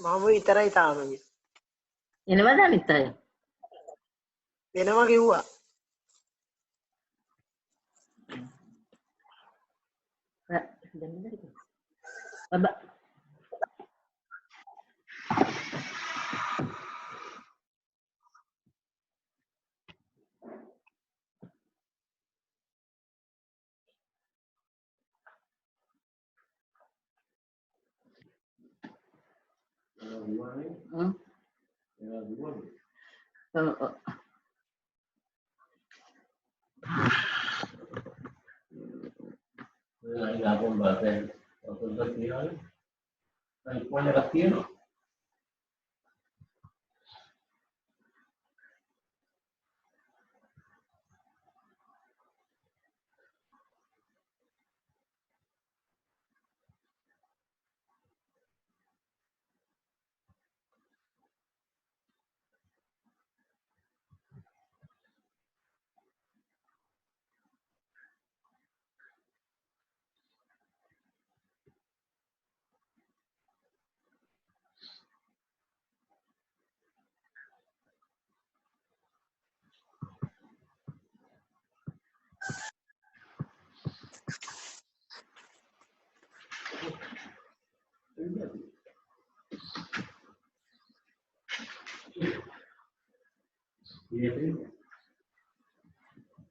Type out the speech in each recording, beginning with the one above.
මම විතරයි තාම එනවද අනිත් අය? එනවා කිව්වා. බබා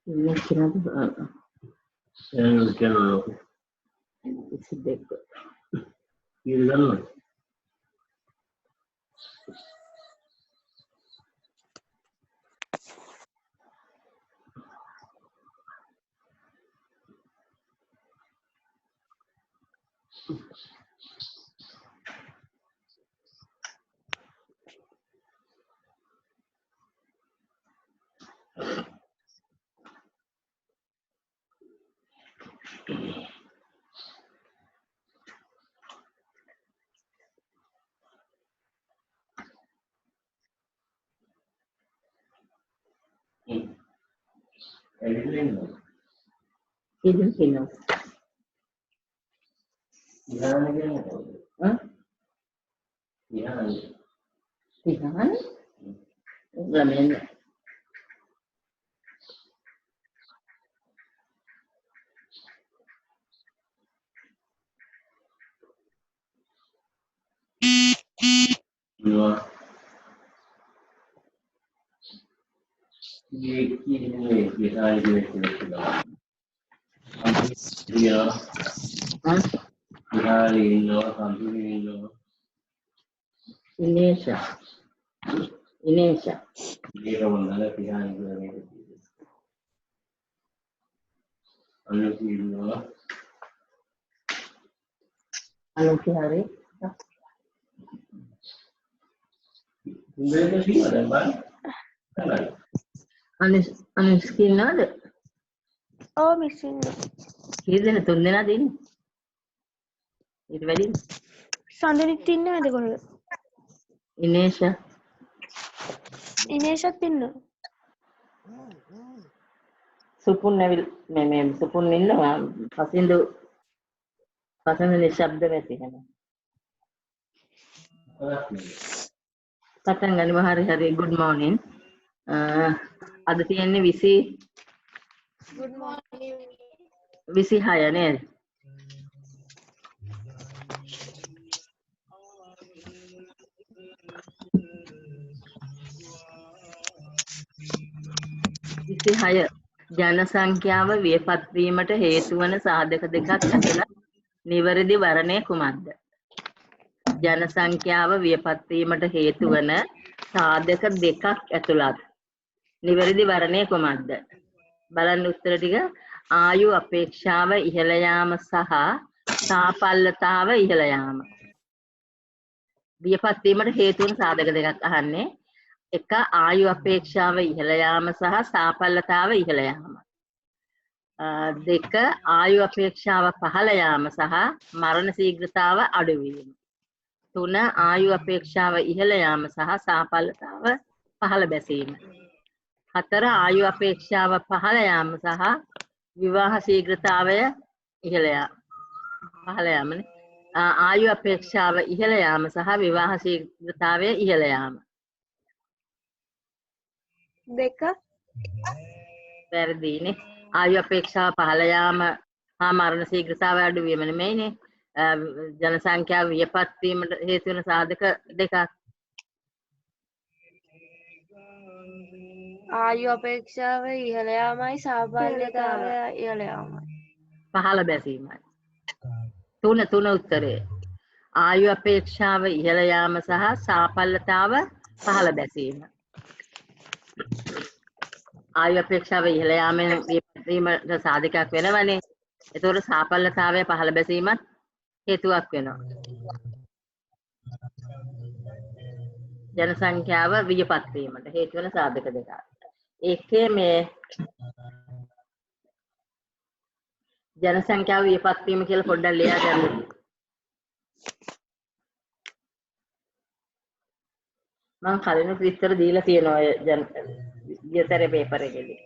ini kenapa? Yang kenapa? Sedek. Iya. Ini sini. Tihan? Lamen. Inesha. Anu hari? Anu skin ada? Oh, missing. Kira tu ni ada ini. Itu beri. Sandali tinna ada kalau. Inesha. Inesha tinna. Supun nevil, supun ni lah. Pasindu ni shabda berarti kan. Patan gani hari good morning. Ada tiada ni visi. Good morning. Visi haya ni. Visi haya. Jana සංඛ්‍යාව වියපත් වීමට හේතු වන සාධක දෙකක් ඇතුළත් නිවැරදි වරණය කුමක්ද? ජන සංඛ්‍යාව වියපත් වීමට හේතු වන සාධක දෙකක් ඇතුළත් නිවැරදි වරණය කුමක්ද? බලන්න උත්තර ටික. ආයු අපේක්ෂාව ඉහළ යාම සහ සාපල්ලතාව ඉහළ යාම. වියපත් වීමට හේතු වන සාධක දෙකක් අහන්නේ. එක ආයු අපේක්ෂාව ඉහළ යාම සහ සාපල්ලතාව ඉහළ යාම. දෙක ආයු අපේක්ෂාව පහළ යාම සහ මරණ ශීඝ්‍රතාව අඩු වීම. තුන ආයු අපේක්ෂාව ඉහළ යාම සහ සාපල්ලතාව පහළ බැසීම. හතර ආයු අපේක්ෂාව පහළ යාම සහ විවාහ ශීඝ්‍රතාවය ඉහළ යාම. පහළ යාමනේ. ආයු අපේක්ෂාව ඉහළ යාම සහ විවාහ ශීඝ්‍රතාවය ඉහළ යාම. දෙක වැරදිනේ. ආයු අපේක්ෂාව පහළ යාම හා මරණ ශීඝ්‍රතාවය අඩු වීම නෙමෙයිනේ. ජනසංඛ්‍යාව වියපත් වීමට හේතු වෙන සාධක දෙකක්. ආයු අපේක්ෂාව ඉහළ යාමයි සාමාන්‍යතාවය ඉහළ යාමයි. පහළ බැසීමයි. තුන උත්තරේ. ආයු අපේක්ෂාව ඉහළ යාම සහ සාපල්ලතාව පහළ බැසීම. ආයු අපේක්ෂාව ඉහළ යාමෙන් වීමට සාධකයක් වෙනවනේ. ඒතකොට සාපල්ලතාවය පහළ බැසීමත් හේතුවක් වෙනවා. ජනසංඛ්‍යාව වියපත් වීමට හේතු වෙන සාධක දෙකක්. ඒකේ මේ ජනසංඛ්‍යාව වියපත් වීම කියලා පොඩ්ඩක් ලියා ගන්න. මම කලින් විස්තර දීලා තියෙනවා ගියතරේ පේපර් එකේදී.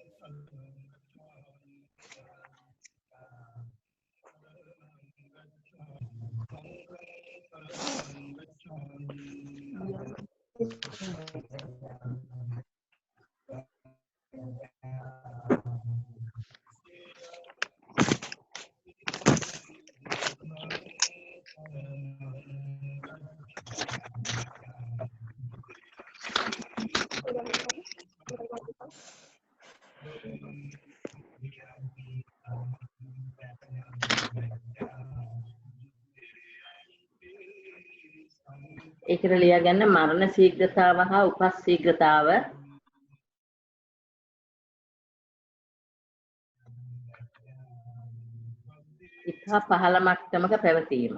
ඒකට ලියා ගන්න මරණ ශීඝ්‍රතාව හා උපස් ශීඝ්‍රතාව ඉතා පහළ මට්ටමක පැවතීම.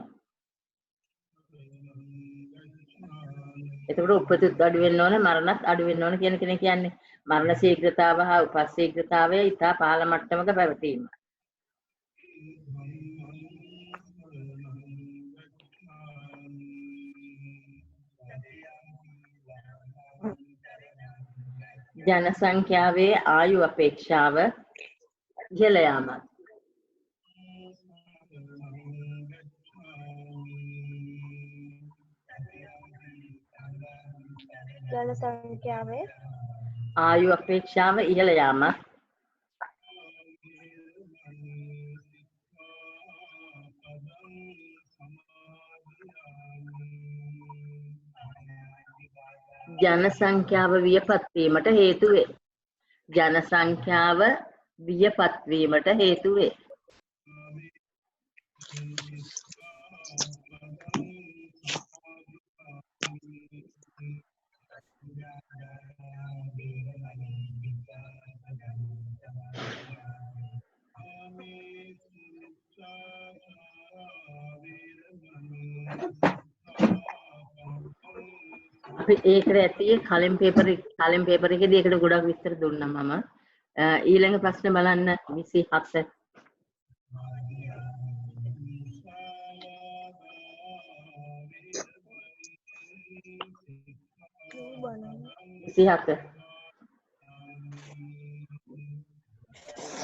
එතකොට උපතිත් අඩු වෙන්න ඕන මරණත් අඩු වෙන්න ඕන කියන කෙනෙක් කියන්නේ මරණ ශීඝ්‍රතාව හා උපස් ශීඝ්‍රතාවය ඉතා පහළ මට්ටමක පැවතීම. ජනසංඛ්‍යාවේ ආයු අපේක්ෂාව ඉහළ යාමත්. ජනසංඛ්‍යාවේ ආයු අපේක්ෂාව ඉහළ යාමත්. ජනසංඛ්‍යාව වියපත් වීමට හේතු වේ. ජනසංඛ්‍යාව වියපත් වීමට හේතු වේ. අපි ඒකට ඇති කලින් පේපර් එකේදී ඒකට ගොඩක් විස්තර දුන්නා මම. ඊළඟ ප්‍රශ්න බලන්න 27.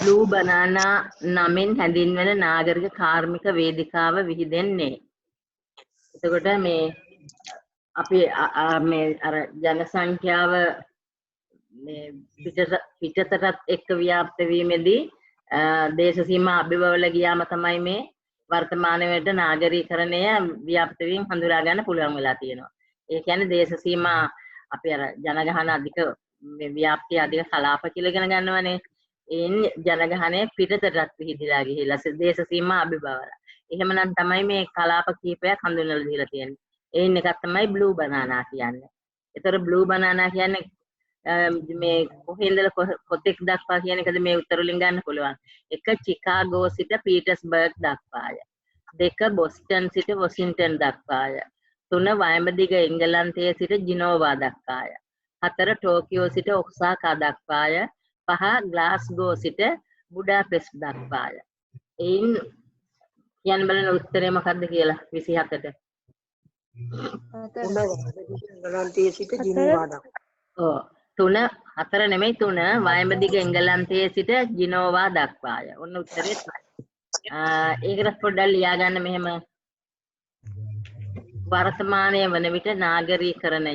බ්ලූ බනානා නමින් හැඳින්වෙන නාගරික කාර්මික වේදිකාව විහිදෙන්නේ. එතකොට මේ අපි මේ අර ජනසංඛ්‍යාව මේ පිටතටත් එක්ක ව්‍යාප්ත වීමේදී දේශ සීමා අභිබවල ගියාම තමයි මේ වර්තමානයේට නාගරීකරණය ව්‍යාප්ත වීම හඳුනා ගන්න පුළුවන් වෙලා තියෙනවා. ඒ කියන්නේ දේශ සීමා අපි අර ජනගහන අධික ව්‍යාප්තිය අධික කලාප කියලා ඉගෙන ගන්නවනේ. ඒ ජනගහනය පිටතටත් විහිදලා ගිහිලා දේශ සීමා අභිබවල. එහෙමනම් තමයි මේ කලාප කීපයක් හඳුන්වලා දීලා තියෙන්නේ. ඒන් එකක් තමයි බ්ලූ බනානා කියන්නේ. ඒතර බ්ලූ බනානා කියන්නේ මේ කොහෙන්දල කොතෙක් දක්වා කියන එකද මේ උත්තර වලින් ගන්න පුළුවන්. 1 චිකාගෝ සිට පීටර්ස්බර්ග් දක්වාය. 2 බොස්ටන් සිට වොෂින්ටන් දක්වාය. 3 වයඹදිග එංගලන්තයේ සිට ජිනෝවා දක්වාය. 4 ටෝකියෝ සිට ඔක්සාකා දක්වාය. 5 ග්ලාස්ගෝ සිට බුඩාපෙස්ට් දක්වාය. එයින් කියන්න බලන උත්තරේ මොකක්ද කියලා 27ට. එංගලන්තයේ සිට ජිනීවා දක්වා. ඔව් 3 4 නෙමෙයි 3 වයඹදිග එංගලන්තයේ සිට ජිනෝවා දක්වාය. ඔන්න උත්තරේ තමයි. ඒකට පොඩ්ඩක් ලියා ගන්න මෙහෙම වර්තමානයේ වන විට නාගරීකරණය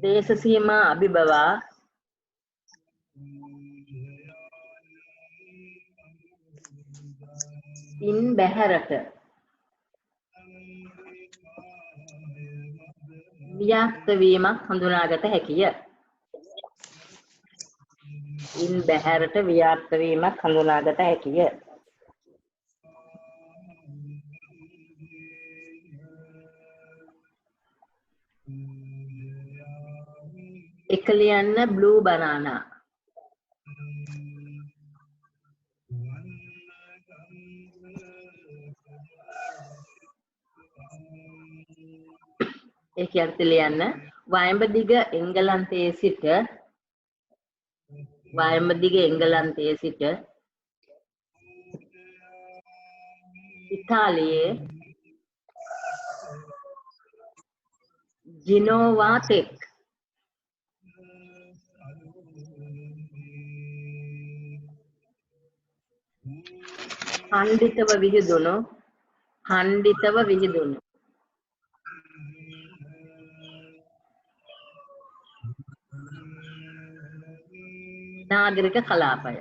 දේශ සීමා අභිබවා ඉන් බැහැරට ව්‍යාප්ත වීමක් හඳුනාගත හැකිය. ඉන් බැහැරට ව්‍යාප්ත වීමක් හඳුනාගත හැකිය. එක ලියන්න blue banana. ඒක අර්ථ ලියන්න වයඹදිග එංගලන්තයේ සිට ඉතාලියේ ජිනෝවා තෙක් ඛණ්ඩිතව විහිදුණු නාගරික කලාපය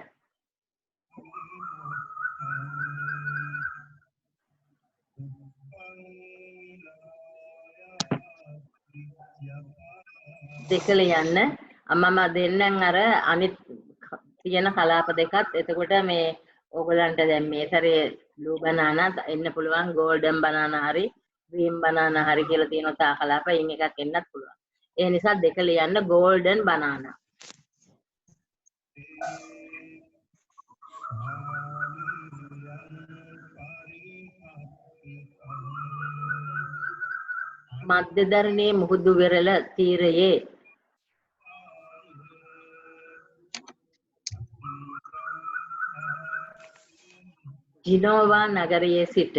දෙක ලියන්න මම දෙන්නම් අර අනිත් තියෙන කලාප දෙකත් එතකොට මේ ඕගලන්ට දැන් මේ සැරේ blue banana එන්න පුළුවන් golden banana හරි green banana හරි කියලා තියෙනවා තා කලාප එයින් එකක් එන්නත් පුළුවන් ඒ නිසා දෙක ලියන්න golden banana මධ්‍යධරණී මුහුදු වෙරළ තීරයේ ජිනෝවා නගරයේ සිට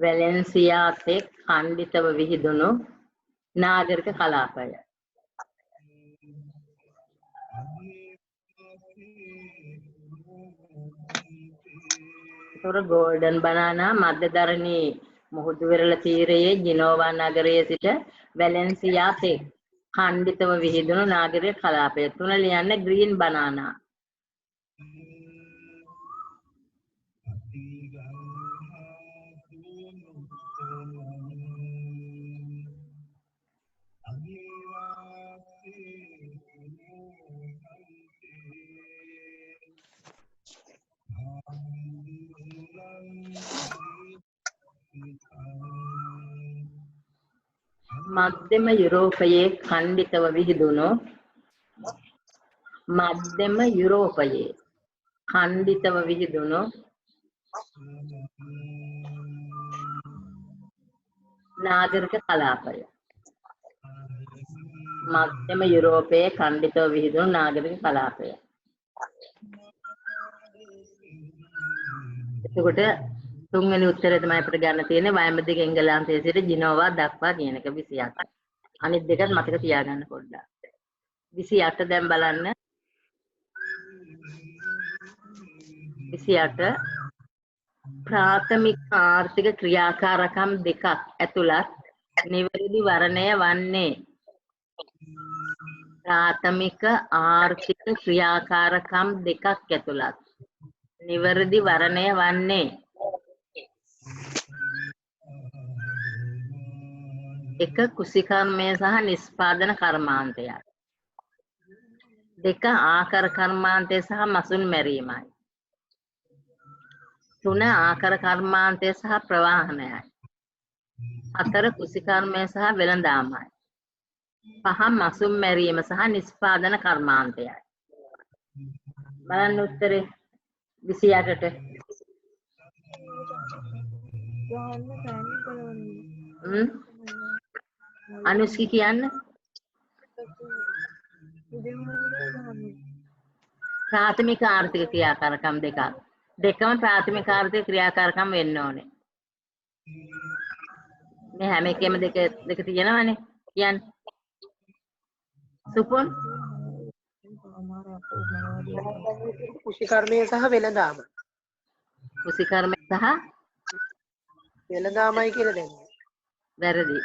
වැලෙන්සියා තෙක් ඛණ්ඩිතව විහිදුණු නාගරික කලාපය golden banana මධ්‍යධරණී මුහුදු වෙරළ තීරයේ ජිනෝවා නගරයේ සිට වැලෙන්සියා තෙක් ඛණ්ඩිතව විහිදුණු නාගරික කලාපය තුන ලියන්න green banana මධ්‍යම යුරෝපයේ ඛණ්ඩිතව විහිදුණු නාගරික කලාපය මධ්‍යම යුරෝපයේ ඛණ්ඩිතව විහිදුණු නාගරික කලාපය එතකොට තුන්වෙනි උත්තරය තමයි අපිට ගන්න තියෙන්නේ වයඹදිග එංගලන්තයේ සිට ජිනෝවා දක්වා කියන එක 28. අනිත් දෙකත් මතක තියාගන්න පොඩ්ඩක්. 28 දැන් බලන්න. 28 ප්‍රාථමික ආර්ථික ක්‍රියාකාරකම් දෙකක් ඇතුළත් නිවැරදි වර්ණය වන්නේ ප්‍රාථමික ආර්ථික ක්‍රියාකාරකම් දෙකක් ඇතුළත් නිවැරදි වර්ණය වන්නේ එක කුසිකර්මය සහ නිෂ්පාදන කර්මාන්තයයි දෙක ආකාර කර්මාන්තය සහ මසුන් මැරීමයි තුන ආකාර කර්මාන්තය සහ ප්‍රවාහනයයි හතර කුසිකර්මය සහ වෙළඳාමයි පහ මසුන් මැරීම සහ නිෂ්පාදන කර්මාන්තයයි බලන්න උත්තරේ 28ට අනුස්කි කියන්න ප්‍රාථමික ආර්ථික ක්‍රියාකාරකම් දෙකක්. දෙකම ප්‍රාථමික ආර්ථික ක්‍රියාකාරකම් වෙන්න ඕනේ. මේ හැම එකෙම දෙක තියෙනවනේ. කියන්න. සුපුන් කුෂිකර්මය සහ වෙළඳාම. කුසිකර්මය සහ වෙළඳාමයි කියලා දැන්නේ. වැරදි.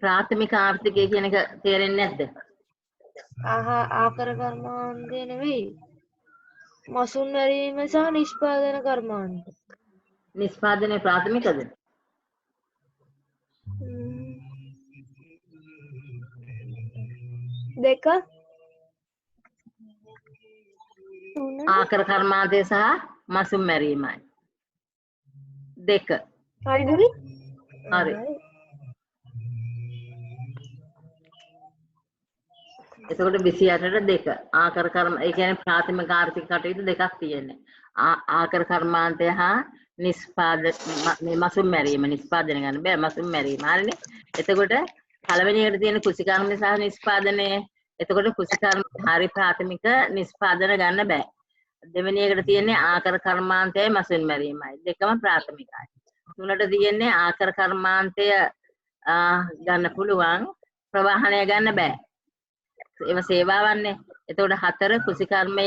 ප්‍රාථමික ආර්ථිකය කියන එක තේරෙන්නේ නැද්ද? ආකාර කර්මාන්තය නෙවෙයි. මසුන් මැරීම සහ නිෂ්පාදන කර්මාන්ත. නිෂ්පාදනය ප්‍රාථමිකද? දෙක ආකාර කර්මාන්තය සහ මසුන් මැරීමයි. දෙක. හරිද? හරි. එතකොට 28ට දෙක. ආකාර කර්ම ඒ කියන්නේ ප්‍රාථමික ආර්ථික කටයුතු දෙකක් තියෙන්නේ. ආකාර කර්මාන්තය හා මේ මසුන් මැරීම නිෂ්පාදනය ගන්න බෑ මසුන් මැරීම. හරිනේ. එතකොට පළවෙනි එකට තියෙන කුසිකර්ම සහ නිෂ්පාදනය. එතකොට කුසිකර්ම හරි ප්‍රාථමික නිෂ්පාදන ගන්න බෑ. දෙවෙනි එකට තියෙන්නේ ආකාර කර්මාන්තයයි මසුන් මැරීමයි. දෙකම ප්‍රාථමිකයි. තුනට තියෙන්නේ ආකාර කර්මාන්තය ගන්න පුළුවන් ප්‍රවාහනය ගන්න බෑ. ඒව සේවාවන්නේ. එතකොට 4 කුසිකර්මය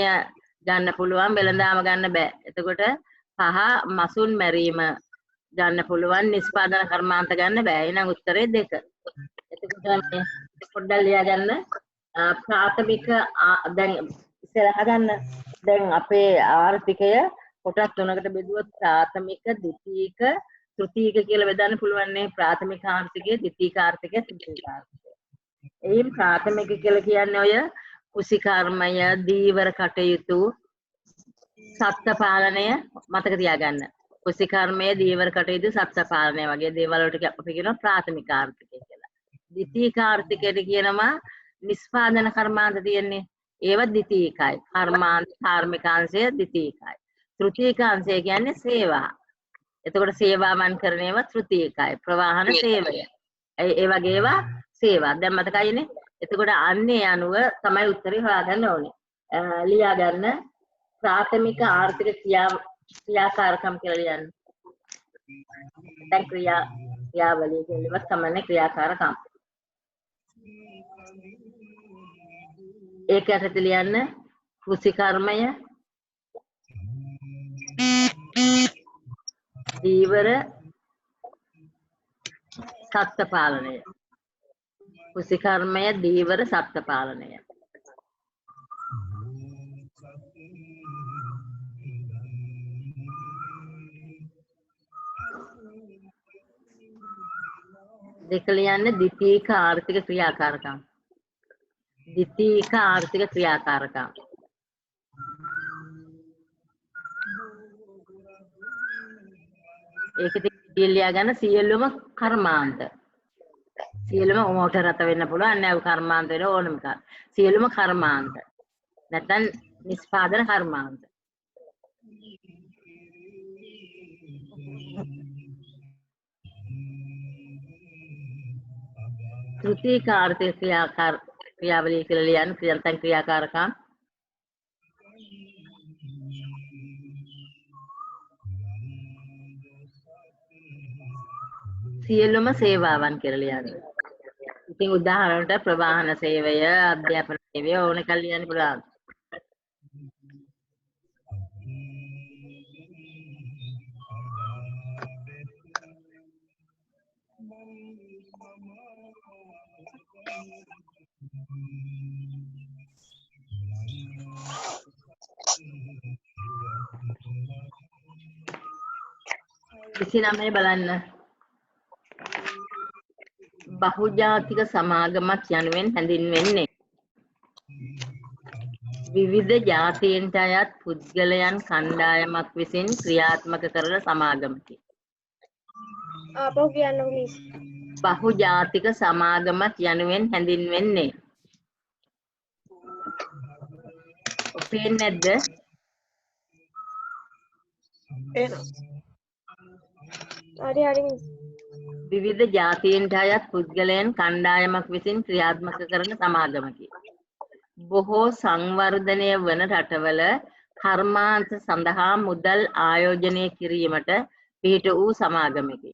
ගන්න පුළුවන් වෙළඳාම ගන්න බෑ. එතකොට 5 මසුන් මැරීම ගන්න පුළුවන් නිෂ්පාදන කර්මාන්ත ගන්න බෑ. එහෙනම් උත්තරේ 2. එතකොට මේ පොඩ්ඩක් ලියා ගන්න. ප්‍රාථමික දැන් ඉස්සරහ ගන්න. දැන් අපේ ආර්ථිකය කොටස් 3කට බෙදුවොත් ප්‍රාථමික, ද්විතීක, තෘතීක කියලා බෙදන්න පුළුවන් නේ. ප්‍රාථමික ආර්ථිකය, ද්විතීක ආර්ථිකය, තෘතීක ආර්ථිකය. එයින් ප්‍රාථමික කියලා කියන්නේ ඔය කුසිකර්මය, දීවර කටයුතු, සත්ත්ව පාලනය මතක තියාගන්න. කුසිකර්මය, දීවර කටයුතු, සත්ත්ව පාලනය වගේ දේවල් වලට අපි කියනවා ප්‍රාථමික ආර්ථිකය කියලා. ද්විතීක ආර්ථිකයට කියනවා නිෂ්පාදන කර්මාන්ත තියෙන්නේ. ඒව ද්විතීකයි. කර්මාන්ත කාර්මිකාංශය ද්විතීකයි. තෘතීක අංශය කියන්නේ සේවා. එතකොට සේවාවන් කරන ඒවා තෘතීකයි. ප්‍රවාහන සේවය. ඒ වගේ ඒවා සේවා. දැන් මතකයිනේ. එතකොට අන්නේ අනුව තමයි උත්තරේ හොයාගන්න ඕනේ. ලියා ගන්න ප්‍රාථමික ආර්ථික ක්‍රියාකාරකම් කියලා ලියන්න. දැන් ක්‍රියාවලිය කියලවත් තමයි ක්‍රියාකාරකම්. ඒක ඇතුළත ලියන්න කුසිකර්මය, දීවර, සත්ත්ව පාලනය. කුසිකර්මය, දීවර, සත්ත්ව පාලනය. දෙක ලියන්න ද්විතීක ආර්ථික ක්‍රියාකාරකම්. ද්විතීක ආර්ථික ක්‍රියාකාරකම්. ඒකෙදි ලියා ගන්න සියලුම කර්මාන්ත. සියලුම මෝටර රථ වෙන්න පුළුවන් නෑ කර්මාන්ත වෙන ඕනම කර්ම. සියලුම කර්මාන්ත. නැත්නම් නිෂ්පාදන කර්මාන්ත. තෘතීක ආර්ථික ක්‍රියාවලිය කියලා ලියන්න නැත්නම් ක්‍රියාකාරකම්. සියලුම සේවාවන් කියලා ලියන්න. ඉතින් උදාහරණයට ප්‍රවාහන සේවය, අධ්‍යාපන සේවය ඕන එකක් ලියන්න පුළුවන්. ඉතින් බලන්න. බහුජාතික සමාගමක් යනුවෙන් හැඳින්වෙන්නේ විවිධ ජාතීන්ට අයත් පුද්ගලයන් කණ්ඩායමක් විසින් ක්‍රියාත්මක කරන සමාගමකි. ආපහු කියන්න ප්ලීස්. බහුජාතික සමාගමක් යනුවෙන් හැඳින්වෙන්නේ. පේන්නේ නැද්ද? එනවා. හරි මිස්. විවිධ ජාතීන්ට අයත් පුද්ගලයන් කණ්ඩායමක් විසින් ක්‍රියාත්මක කරන සමාගමකි. බොහෝ සංවර්ධනය වන රටවල කර්මාන්ත සඳහා මුදල් ආයෝජනය කිරීමට පිහිට වූ සමාගමකි.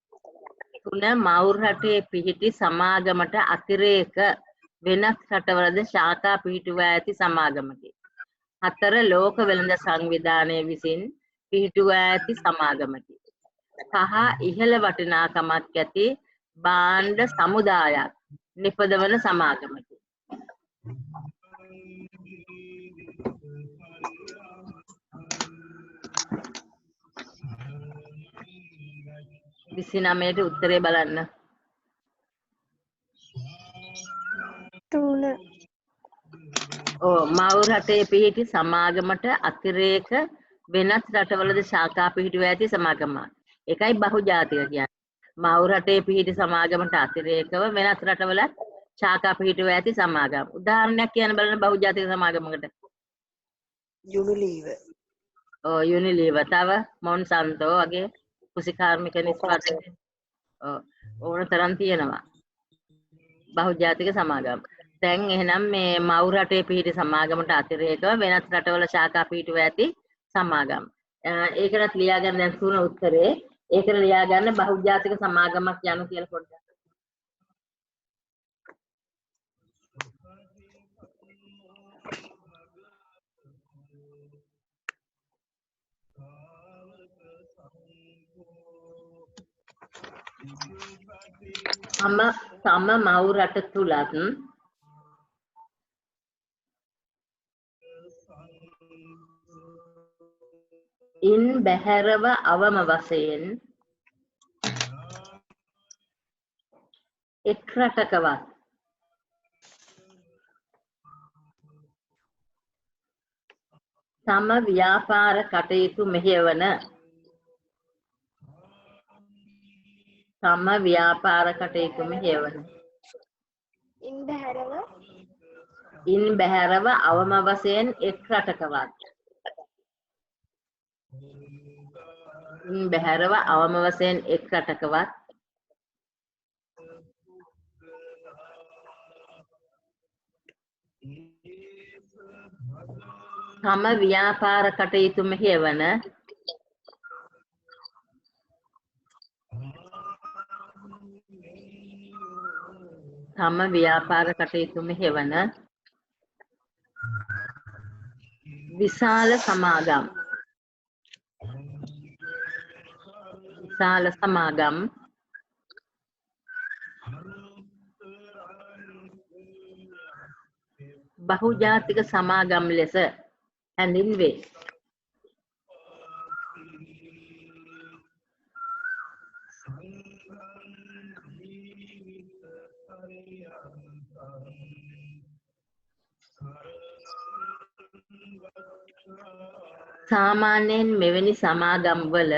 3 මවුල් රටේ පිහිටි සමාගමට අතිරේක වෙනත් රටවලද ශාඛා පිහිටුවා ඇති සමාගමකි. 4 ලෝක වෙළඳ සංවිධානය විසින් පිහිටුවා ඇති සමාගමකි. 5 ඉහළ වටිනාකමක් ඇති භාණ්ඩ සමුදායක් නිපදවන සමාගමකි. විසිනමයට උත්තරේ බලන්න. 3 මව් රටේ පිහිටි සමාගමට අතිරේක වෙනත් රටවලද ශාඛා පිහිටුවා ඇති සමාගම. ඒකයි බහුජාතික කියන්නේ. මව් රටේ පිහිටි සමාගමට අතිරේකව වෙනත් රටවල ශාඛා පිහිටුවා ඇති සමාගම්. උදාහරණයක් කියන්න බලන්න බහුජාතික සමාගමකට. යුනිලීවර්. යුනිලීවර්. තව මොන්සන්තෝ වගේ කුසි කාර්මික නිෂ්පාදක. ඕන තරම් තියෙනවා. බහුජාතික සමාගම්. දැන් එහෙනම් මේ මව් රටේ පිහිටි සමාගමට අතිරේකව වෙනත් රටවල ශාඛා පිහිටුවා ඇති සමාගම්. ඒකටත් ලියා ගන්න දැන් තුන උත්තරේ. ඒකට ලියා ගන්න බහුජාතික සමාගමක් යනු කියලා පොඩ්ඩක්. තම මව් රට තුලත් ඉන් බැහැරව අවම වශයෙන් එක් රටකවත් තම ව්‍යාපාර කටයුතු මෙහෙයවන ඉන් බැහැරව අවම වශයෙන් එක් රටකවත් තම ව්‍යාපාර කටයුතු මෙහෙයවන විශාල සමාගම් බහුජාතික සමාගම් ලෙස හැඳින්වේ. සාමාන්‍යයෙන් මෙවැනි සමාගම් වල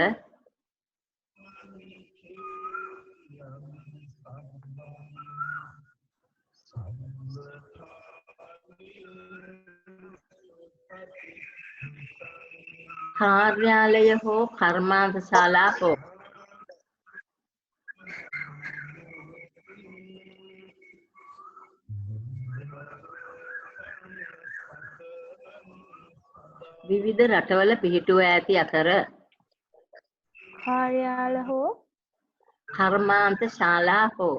කාර්යාලය හෝ කර්මාන්ත ශාලා හෝ විවිධ රටවල පිහිටුවා ඇති අතර කාර්යාල හෝ කර්මාන්ත ශාලා හෝ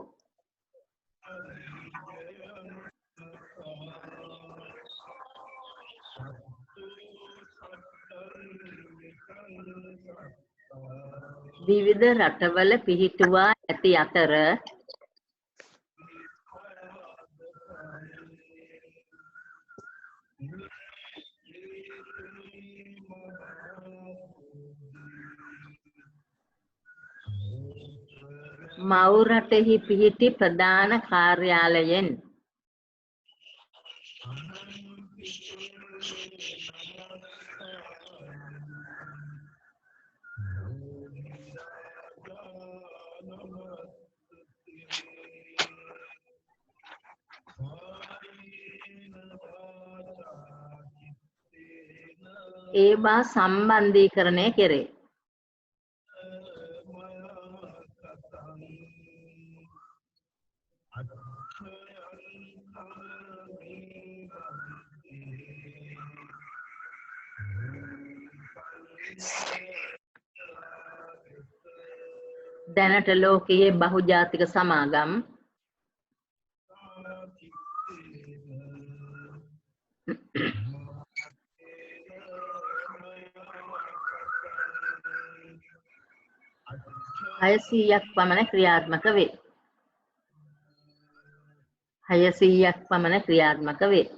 විවිධ රටවල පිහිටුවා ඇති අතර මව් රටෙහි පිහිටි ප්‍රධාන කාර්යාලයෙන් ඒවා සම්බන්ධීකරණය කෙරේ. දැනට ලෝකයේ බහුජාතික සමාගම් හයසීයක් පමණ ක්‍රියාත්මක වේ. 600ක් පමණ ක්‍රියාත්මක වේ.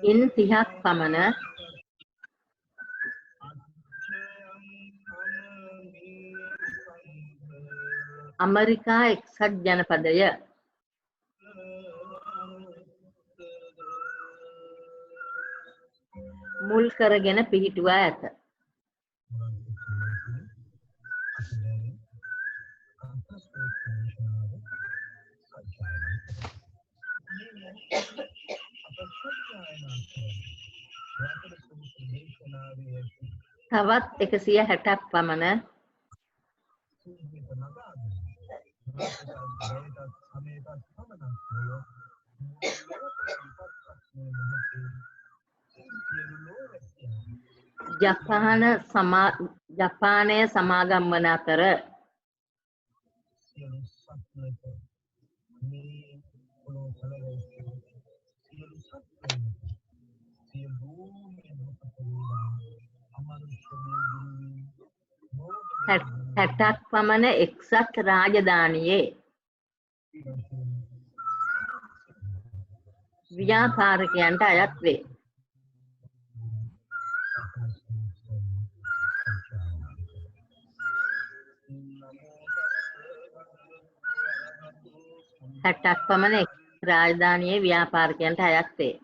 ඉන් 30ක් පමණ අමරිකා එක්සත් ජනපදය මුල් කරගෙන පිහිටුවා ඇත. තවත් 160ක් පමණ ජපානය සමාගම් වන අතර හැටක් පමණ එක්සත් රාජධානියේ ව්‍යාපාරිකයන්ට අයත් වේ. හැටක් පමණ රාජධානියේ ව්‍යාපාරිකයන්ට අයත් වේ.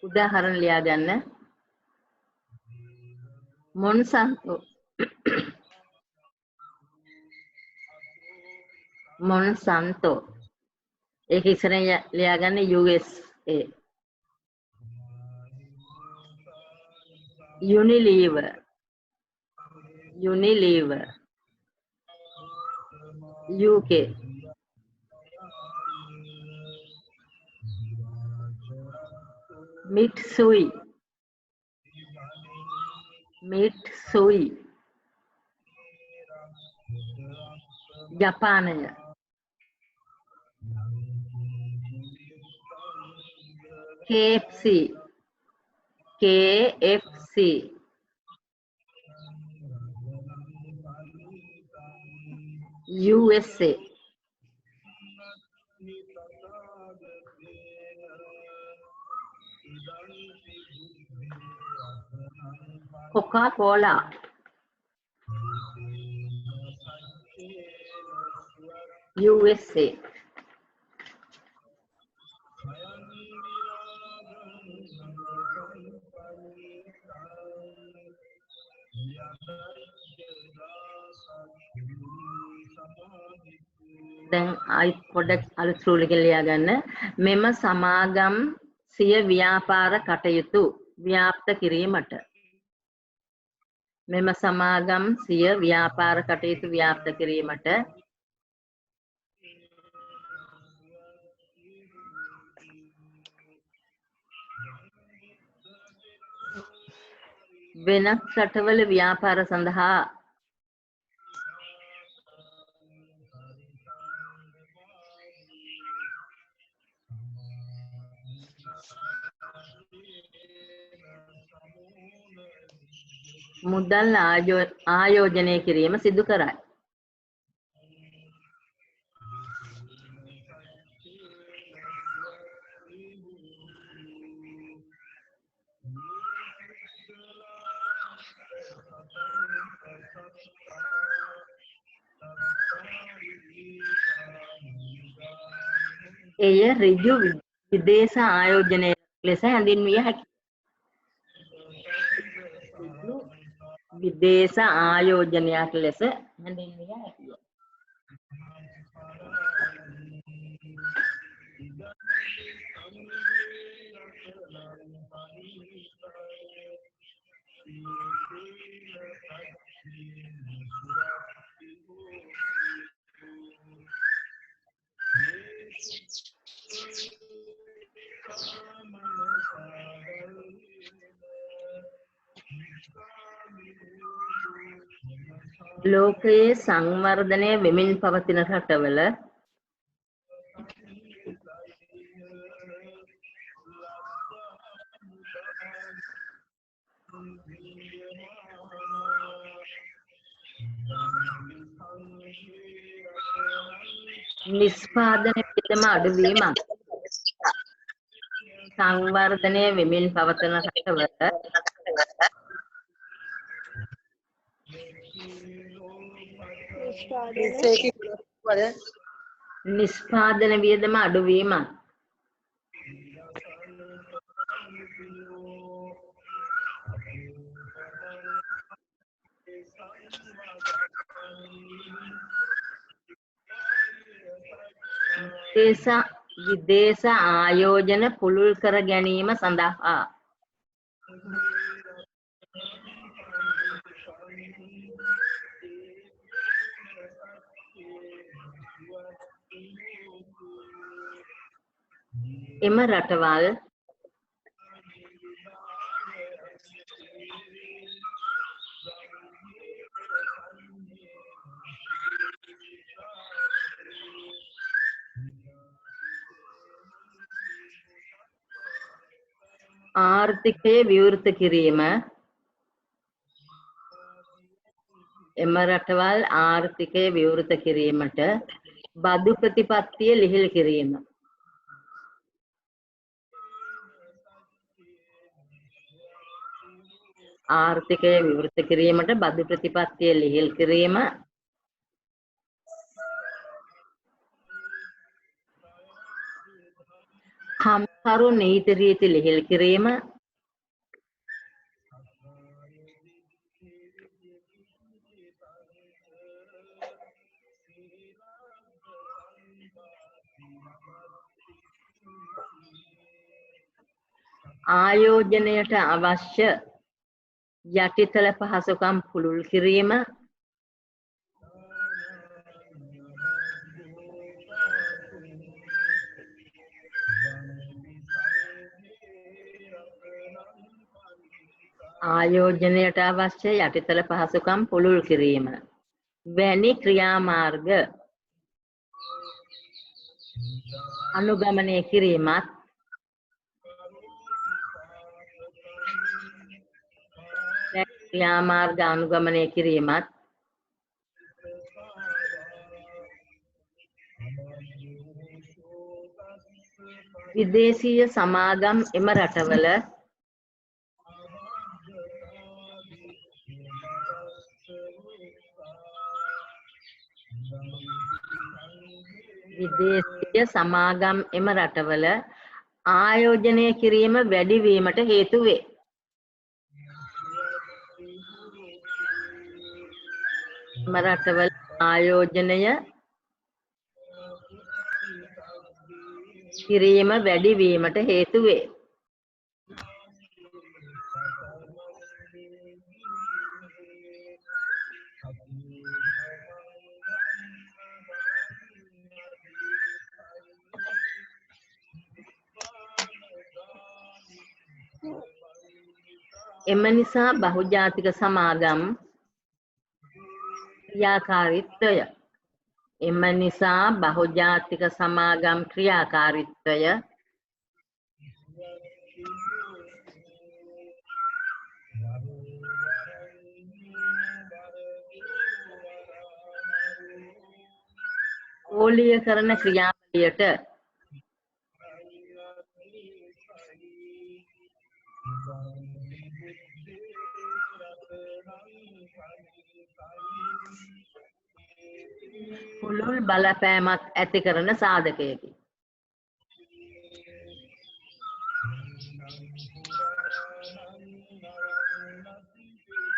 උදාහරණ ලියා ගන්න. මොන්සන්තෝ ඒක ඉස්සරහින් ලියා ගන්න USA. Unilever UK. Mitsui ජපානය. KFC USA. Coca-Cola USA. දැන් ආයි පොඩ්ඩක් අලුත් රූල් එක ලියා ගන්න. මෙම සමාගම් සිය ව්‍යාපාර කටයුතු ව්‍යාප්ත කිරීමට වෙනත් රටවල ව්‍යාපාර සඳහා මුදල් ආයෝජනය කිරීම සිදු කරයි. එය ඍජු විදේශ ආයෝජනය ලෙස හැඳින්විය හැකියි. ඍජු විදේශ ආයෝජනයක් ලෙස හැඳින්විය හැකියි. ලෝකයේ සංවර්ධනය වෙමින් පවතින රටවල නිෂ්පාදන වියදම අඩුවීමත් සංවර්ධනය වෙමින් පවතින රටවල නිෂ්පාදන වියදම අඩුවීමත් විදේශ ආයෝජන පුළුල් කර ගැනීම සඳහා එම රටවල් ආර්ථිකය විවෘත කිරීම ආර්ථිකය විවෘත කිරීමට බදු ප්‍රතිපත්තිය ලිහිල් කිරීම ආර්ථිකය විවෘත කිරීමට බදු ප්‍රතිපත්තිය ලිහිල් කිරීම කම්කරු නීති රීති ලිහිල් කිරීම ආයෝජනයට අවශ්‍ය යටිතල පහසුකම් පුළුල් කිරීම ආයෝජනයට අවශ්‍ය යටිතල පහසුකම් පුළුල් කිරීම වැනි ක්‍රියාමාර්ග අනුගමනය කිරීමත් ක්‍රියාමාර්ග අනුගමනය කිරීමත් විදේශීය සමාගම් එම රටවල ආයෝජනය කිරීම වැඩි වීමට හේතු වේ. එම රටවල ආයෝජනය කිරීම වැඩි වීමට හේතු වේ. එම නිසා බහුජාතික සමාගම් ක්‍රියාකාරීත්වය ඕලිය කරන ක්‍රියාවලියට පුළුල් බලපෑමක් ඇති කරන සාධකයකි.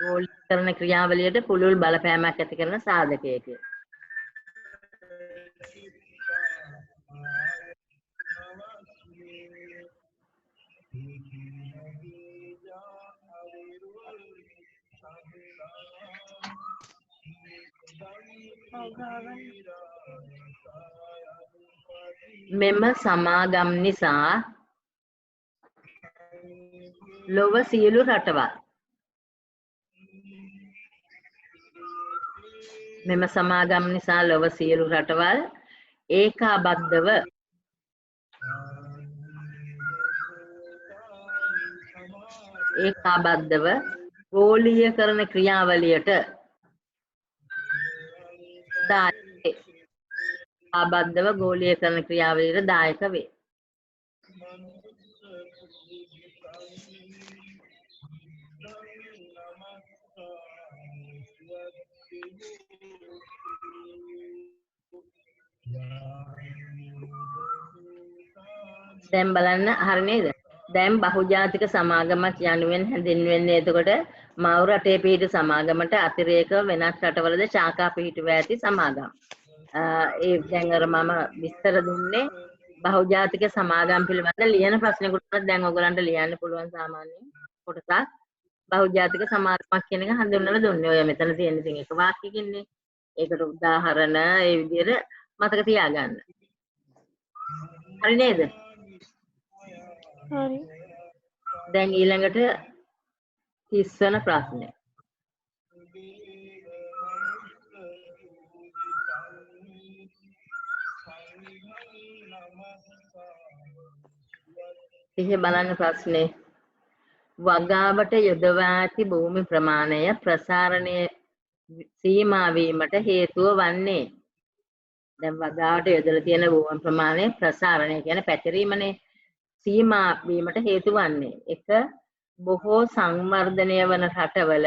ගෝලීකරණ ක්‍රියාවලියට පුළුල් බලපෑමක් ඇති කරන සාධකයකි. මෙම සමාගම් නිසා ලොව සියලු රටවල් මෙම සමාගම් නිසා ලොව සියලු රටවල් ඒකාබද්ධව ගෝලීයකරණ ක්‍රියාවලියට දායක වේ. දැන් බලන්න හරි නේද? දැන් බහුජාතික සමාගමක් යනුවෙන් හැඳින්වෙන්නේ එතකොට මව් රටේ පිහිටි සමාගමට අතිරේක වෙනත් රටවලද ශාඛා පිහිටුව ඇති සමාගම්. ඒ දැන් අර මම විස්තර දුන්නේ බහුජාතික සමාගම් පිළිබඳ ලියන ප්‍රශ්නයකට දැන් ඔයගලන්ට ලියන්න පුළුවන් සාමාන්‍ය කොටසක් බහුජාතික සමාගමක් කියන එක හඳුන්වලා දුන්නේ. ඔය මෙතන තියෙන ඉතින් එක වාක්‍යකින්නේ. ඒකට උදාහරණ ඒ විදිහට මතක තියාගන්න. හරි නේද? හරි. දැන් ඊළඟට 30 වෙනි ප්‍රශ්නය. ඉතින් බලන්න ප්‍රශ්නේ. වගාවට යොදවා ඇති භූමි ප්‍රමාණය ප්‍රසාරණය සීමා වීමට හේතුව වන්නේ. දැන් වගාවට යොදලා තියෙන භූමි ප්‍රමාණය ප්‍රසාරණය කියන්නේ පැතිරීමනේ. සීමා වීමට හේතු වන්නේ 1. බොහෝ සංවර්ධනය වන රටවල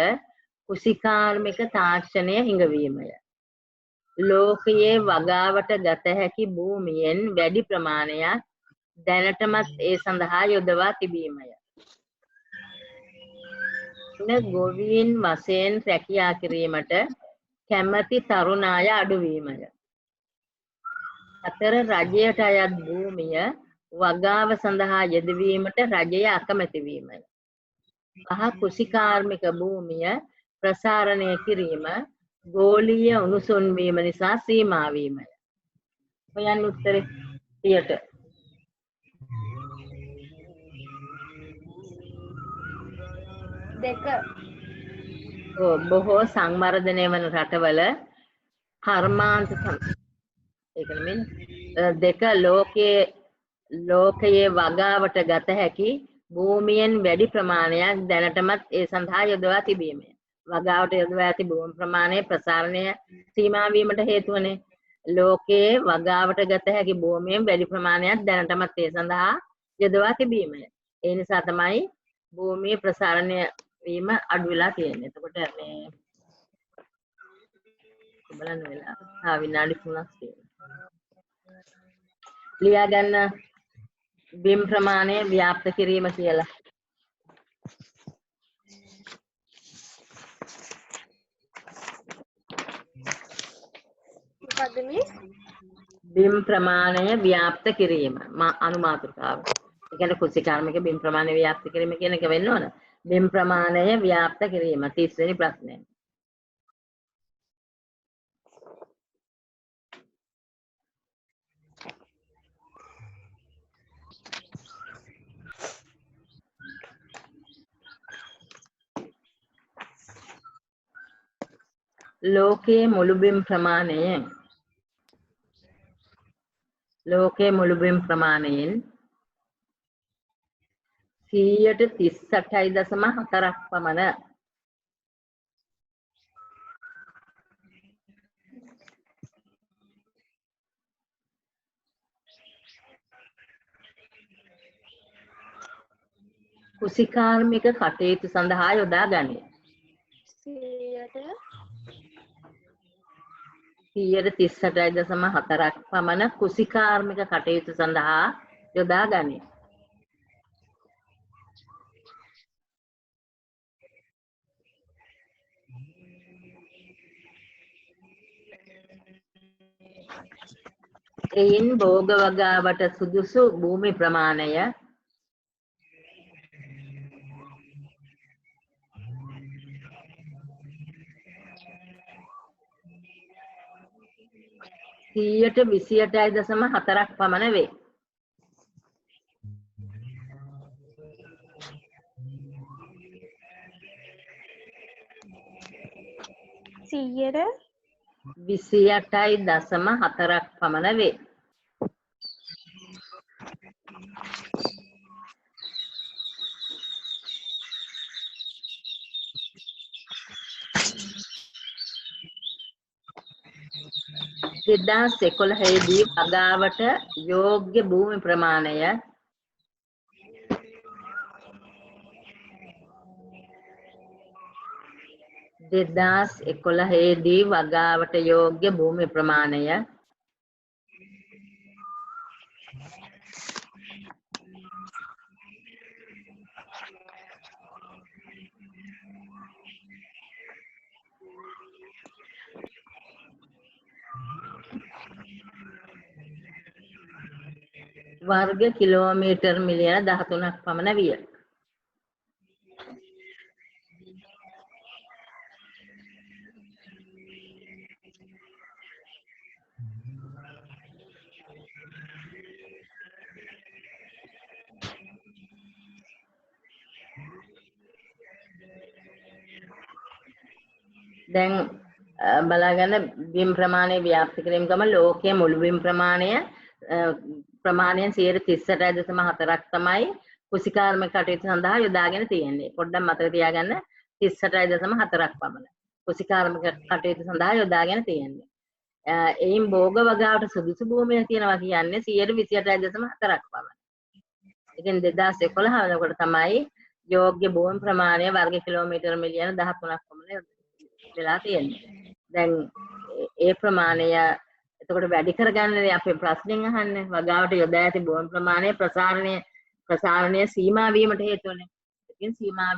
කුසිකාර්මික තාක්ෂණය හිඟවීමය. ලෝකයේ වගාවට ගත හැකි භූමියෙන් වැඩි ප්‍රමාණයක් දැනටමත් ඒ සඳහා යොදවා තිබීමය. ගොවීන් වශයෙන් රැකියා කිරීමට කැමැති තරුණ අය අඩුවීමය. 4. රජයට අයත් භූමිය වගාව සඳහා යෙදවීමට රජය අකමැති වීමය. 5. කුසිකාර්මික භූමිය ප්‍රසාරණය කිරීම ගෝලීය උණුසුම් වීම නිසා සීමා වීමය. හොයන්න උත්තරේ 30ට. දෙක. බොහෝ සංවර්ධනය වන රටවල කර්මාන්ත ඒක නෙමෙයි. 2. ලෝකයේ වගාවට ගත හැකි භූමියෙන් වැඩි ප්‍රමාණයක් දැනටමත් ඒ සඳහා යොදවා තිබීමය. වගාවට යොදවා ඇති භූමි ප්‍රමාණය ප්‍රසාරණය සීමා වීමට හේතු වනේ. ලෝකයේ වගාවට ගත හැකි භූමියෙන් වැඩි ප්‍රමාණයක් දැනටමත් ඒ සඳහා යොදවා තිබීමය. ඒ නිසා තමයි භූමියේ ප්‍රසාරණය වීම අඩු වෙලා තියෙන්නේ. එතකොට මේ බලන්න වෙලා විනාඩි 3ක් තියෙනවා. ලියා ගන්න බිම් ප්‍රමාණය ව්‍යාප්ත කිරීම කියලා. මොකද්ද මේ? බිම් ප්‍රමාණය ව්‍යාප්ත කිරීම අනුමාතෘකාව. ඒ කියන්නේ කුසිකාර්මික බිම් ප්‍රමාණය ව්‍යාප්ත කිරීම කියන එක වෙන්න ඕන. බිම් ප්‍රමාණය ව්‍යාප්ත කිරීම 30 වෙනි ප්‍රශ්නය. ලෝකයේ මුළු බිම් ප්‍රමාණයෙන් 138.4ක් පමණ කුසිකාර්මික කටයුතු සඳහා යොදා ගනී. 138.4ක් පමණ කුසිකාර්මික කටයුතු සඳහා යොදා ගනී. එයින් භෝග වගාවට සුදුසු භූමි ප්‍රමාණය 28.4ක් පමණ වේ. සියයට 28.4ක් පමණ වේ. දෙදස් 11දී වගාවට යෝග්‍ය භූමි ප්‍රමාණය 2011දී වගාවට යෝග්‍ය භූමි ප්‍රමාණය 13 වර්ග කිලෝමීටර් මිලියන 13ක් පමණ විය. දැන් බලාගන්න බිම් ප්‍රමාණය ව්‍යාප්ත කිරීම ගම ලෝකයේ මුළු බිම් ප්‍රමාණයෙන් 38.4ක් තමයි කුසිකාර්මික කටයුතු සඳහා යොදාගෙන තියෙන්නේ. පොඩ්ඩක් මතක තියාගන්න 38.4ක් පමණ කුසිකාර්මික කටයුතු සඳහා යොදාගෙන තියෙන්නේ. එයින් භෝග වගාවට සුදුසු භූමිය තියෙනවා කියන්නේ 28.4ක් පමණ. ඉතින් 2011 වෙනකොට තමයි යෝග්‍ය භූමි ප්‍රමාණය වර්ග කිලෝමීටර් මිලියන 13ක් පමණ වෙලා තියෙන්නේ. දැන් ඒ ප්‍රමාණය එතකොට වැඩි කරගන්නනේ අපේ ප්‍රශ්نين අහන්නේ. වගාවට යොදා ඇති භූමි ප්‍රමාණය ප්‍රසාරණය සීමා වීමට හේතු වෙන්නේ. ඉතින් සීමා